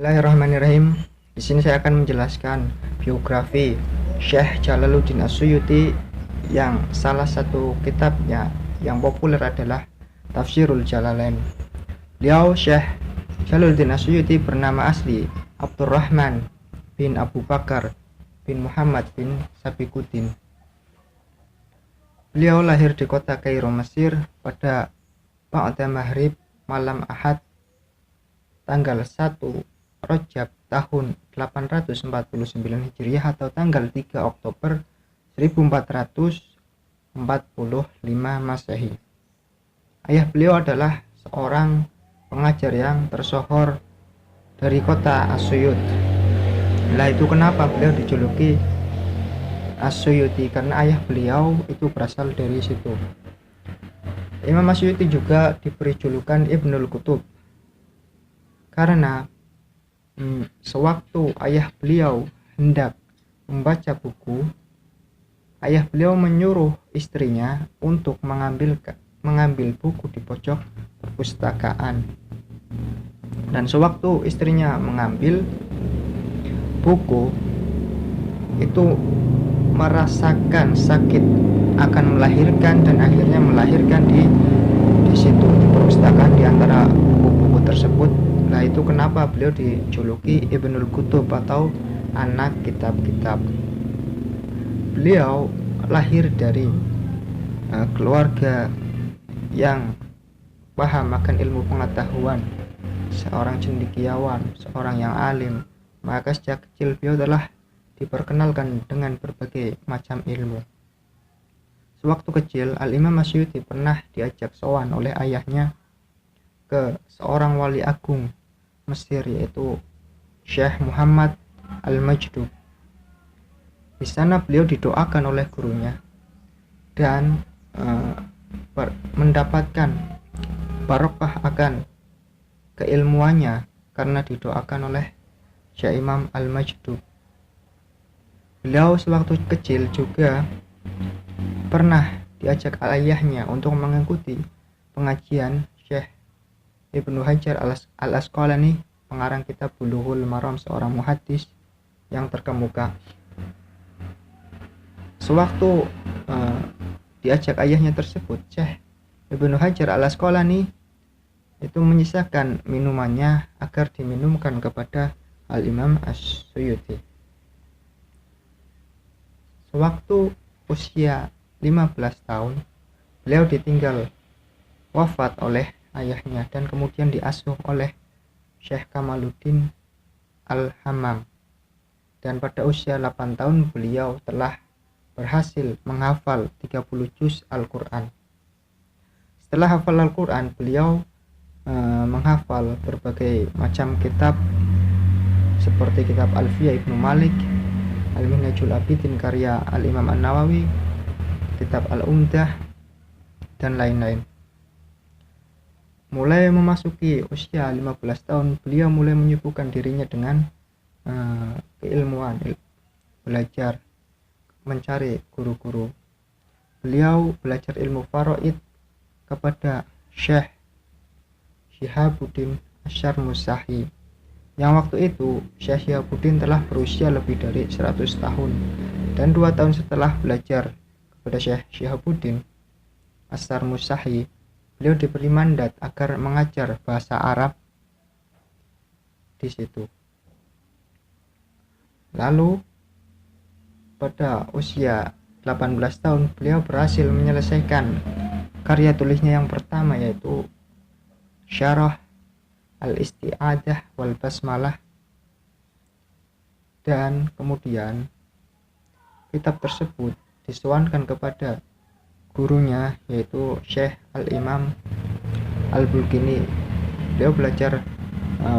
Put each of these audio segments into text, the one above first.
Bismillahirrahmanirrahim. Di sini saya akan menjelaskan biografi Syekh Jalaluddin As-Suyuti yang salah satu kitabnya yang populer adalah Tafsirul Jalalain. Beliau Syekh Jalaluddin As-Suyuti bernama asli Abdurrahman bin Abu Bakar bin Muhammad bin Sabikuddin. Beliau lahir di kota Kairo, Mesir pada ba'da maghrib malam Ahad tanggal 1 Rajab tahun 849 Hijriah atau tanggal 3 Oktober 1445 Masehi. Ayah beliau adalah seorang pengajar yang tersohor dari kota As-Suyut. Nah, itu kenapa beliau dijuluki As-Suyuti, karena ayah beliau itu berasal dari situ. Imam As-Suyuti juga diberi julukan Ibnul Kutub karena sewaktu ayah beliau hendak membaca buku, ayah beliau menyuruh istrinya untuk mengambil buku di pojok perpustakaan. Dan sewaktu istrinya mengambil buku itu merasakan sakit akan melahirkan, dan akhirnya melahirkan di situ di perpustakaan di antara buku-buku tersebut. Nah, itu kenapa beliau dijuluki Ibnul Kutub atau anak kitab-kitab. Beliau lahir dari keluarga yang paham akan ilmu pengetahuan, seorang cendekiawan, seorang yang alim. Maka sejak kecil beliau telah diperkenalkan dengan berbagai macam ilmu. Sewaktu kecil, Al-Imam As-Suyuti pernah diajak sowan oleh ayahnya ke seorang wali agung Mesir, yaitu Syekh Muhammad Al-Majdub. Di sana beliau didoakan oleh gurunya dan mendapatkan barokah akan keilmuannya karena didoakan oleh Syekh Imam Al-Majdub. Beliau sewaktu kecil juga pernah diajak ayahnya untuk mengikuti pengajian Syekh Ibnu Hajar Al-Asqalani, pengarang kitab Bulughul Maram, seorang muhaddis yang terkemuka. Sewaktu diajak ayahnya tersebut, Syekh Ibnu Hajar Al-Asqalani itu menyisakan minumannya agar diminumkan kepada Al-Imam As-Suyuti. Sewaktu usia 15 tahun, beliau ditinggal wafat oleh ayahnya dan kemudian diasuh oleh Syekh Kamaluddin Al-Hammam. Dan pada usia 8 tahun beliau telah berhasil menghafal 30 juz Al-Quran. Setelah hafal Al-Quran, beliau menghafal berbagai macam kitab seperti kitab Alfiyah Ibnu Malik, Al-Minhajul Abidin karya Al-Imam An-Nawawi, kitab Al-Umdah, dan lain-lain. Mulai memasuki usia 15 tahun, beliau mulai menyibukkan dirinya dengan keilmuan, belajar, mencari guru-guru. Beliau belajar ilmu faraid kepada Syekh Syihabuddin Asyarmusahi, yang waktu itu Syekh Syihabuddin telah berusia lebih dari 100 tahun. Dan 2 tahun setelah belajar kepada Syekh Syihabuddin Asyarmusahi, beliau diberi mandat agar mengajar bahasa Arab di situ. Lalu pada usia 18 tahun beliau berhasil menyelesaikan karya tulisnya yang pertama, yaitu Syarah Al-Isti'adah wal Basmalah. Dan kemudian kitab tersebut disuankan kepada gurunya, yaitu Syekh Al-Imam Al-Bulkini. Beliau belajar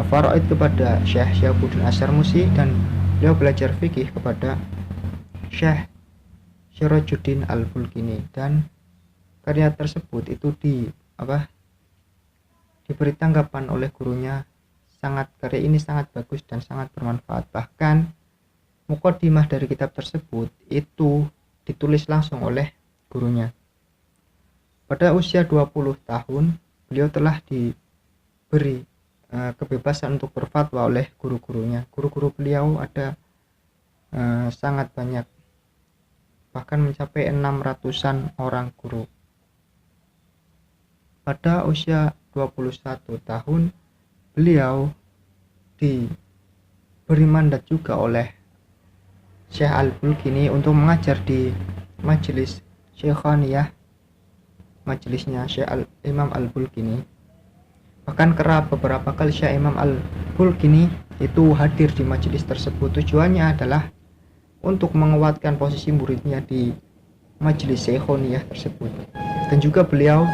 faraid kepada Syekh Syihabuddin Asyarmusi, dan beliau belajar fikih kepada Syekh Syirajuddin Al-Bulkini. Dan karya tersebut itu diberi tanggapan oleh gurunya, karya ini sangat bagus dan sangat bermanfaat. Bahkan muqaddimah dari kitab tersebut itu ditulis langsung oleh gurunya. Pada usia 20 tahun beliau telah diberi kebebasan untuk berfatwa oleh guru-gurunya. Guru-guru beliau ada sangat banyak, bahkan mencapai 600-an orang guru. Pada usia 21 tahun beliau diberi mandat juga oleh Syekh Al-Bulkini untuk mengajar di majelis Syekhaniyah, majelisnya Syekh Imam Al-Bulkini. Bahkan kerap beberapa kali Syekh Imam Al-Bulkini itu hadir di majelis tersebut. Tujuannya adalah untuk menguatkan posisi muridnya di majelis Syekhaniyah tersebut. Dan juga beliau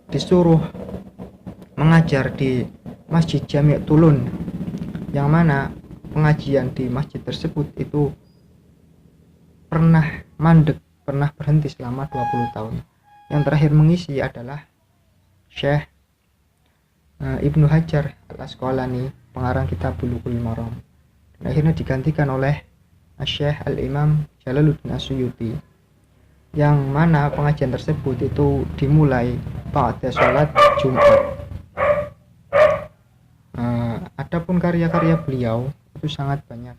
disuruh mengajar di Masjid Jami' Tulun, yang mana pengajian di masjid tersebut itu pernah mandek, pernah berhenti selama 20 tahun. Yang terakhir mengisi adalah Syekh Ibnu Hajar Al-Asqalani, pengarang kitab Bulughul Maram, dan akhirnya digantikan oleh Syekh Al-Imam Jalaluddin As-Suyuti, yang mana pengajian tersebut itu dimulai pada sholat Jumat. Adapun karya-karya beliau itu sangat banyak.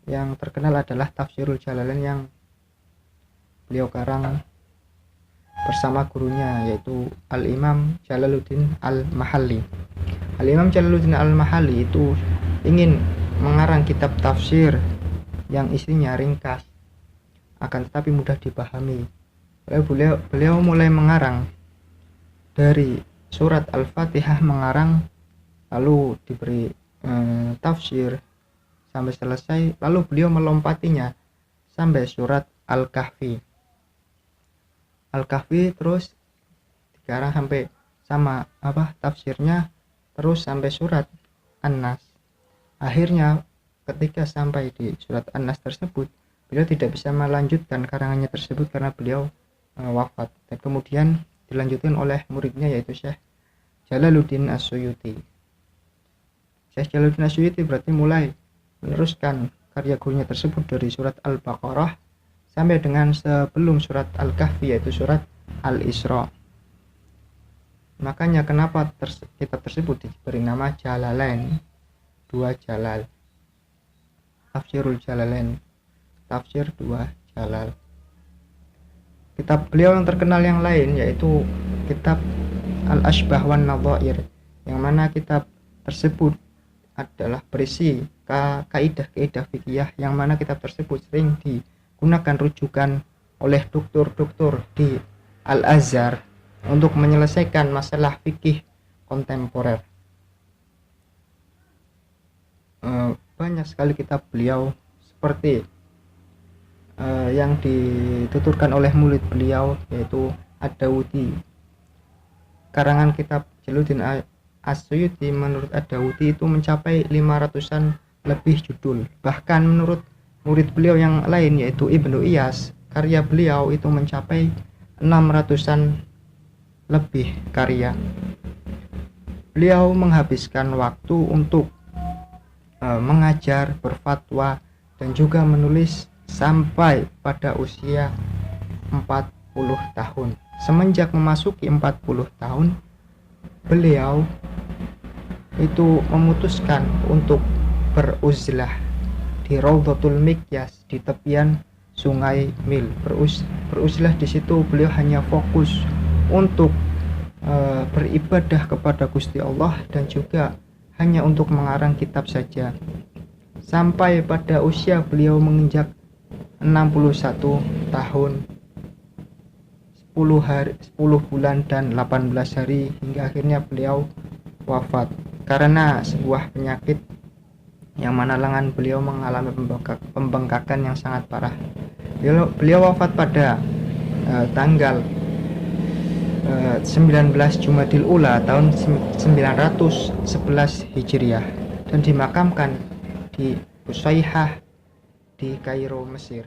Yang terkenal adalah Tafsirul Jalalain yang beliau karang bersama gurunya, yaitu Al-Imam Jalaluddin Al-Mahalli. Al-Imam Jalaluddin Al-Mahalli itu ingin mengarang kitab tafsir yang isinya ringkas akan tetapi mudah dipahami. Beliau mulai mengarang dari surat Al-Fatihah, mengarang lalu diberi tafsir sampai selesai, lalu beliau melompatinya sampai surat Al-Kahfi. Al-Kahfi terus dikarang sampai sama tafsirnya, terus sampai surat An-Nas. Akhirnya ketika sampai di surat An-Nas tersebut, beliau tidak bisa melanjutkan karangannya tersebut karena beliau wafat, dan kemudian dilanjutkan oleh muridnya yaitu Syekh Jalaluddin As-Suyuti. Syekh Jalaluddin As-Suyuti berarti mulai meneruskan karya gurunya tersebut dari surat Al-Baqarah sampai dengan sebelum surat Al-Kahfi, yaitu surat Al-Isra. Makanya kenapa kitab tersebut diberi nama Jalalain, dua jalal, Tafsirul Jalalain, tafsir dua jalal. Kitab beliau yang terkenal yang lain yaitu kitab Al-Ashbah wan Nadhair, yang mana kitab tersebut adalah berisi kaidah-kaidah fikih, yang mana kitab tersebut sering digunakan rujukan oleh doktor-doktor di Al-Azhar untuk menyelesaikan masalah fikih kontemporer. Banyak sekali kitab beliau seperti yang dituturkan oleh murid beliau yaitu Ad-Dawudi. Karangan kitab Jalaluddin As-Suyuti menurut Ad-Dawudi itu mencapai 500-an lebih judul. Bahkan menurut murid beliau yang lain yaitu Ibnu Iyas, karya beliau itu mencapai 600-an lebih karya. Beliau menghabiskan waktu untuk mengajar, berfatwa, dan juga menulis sampai pada usia 40 tahun. Semenjak memasuki 40 tahun, beliau itu memutuskan untuk beruzlah di Raudhatul Mikyas di tepian Sungai Mil. Beruzlah di situ beliau hanya fokus untuk beribadah kepada Gusti Allah dan juga hanya untuk mengarang kitab saja. Sampai pada usia beliau menginjak 61 tahun 10 bulan dan 18 hari hingga akhirnya beliau wafat karena sebuah penyakit yang mana lengan beliau mengalami pembengkakan yang sangat parah. Beliau wafat pada tanggal 19 Jumadil Ula tahun 911 Hijriah dan dimakamkan di Busaihah di Kairo, Mesir.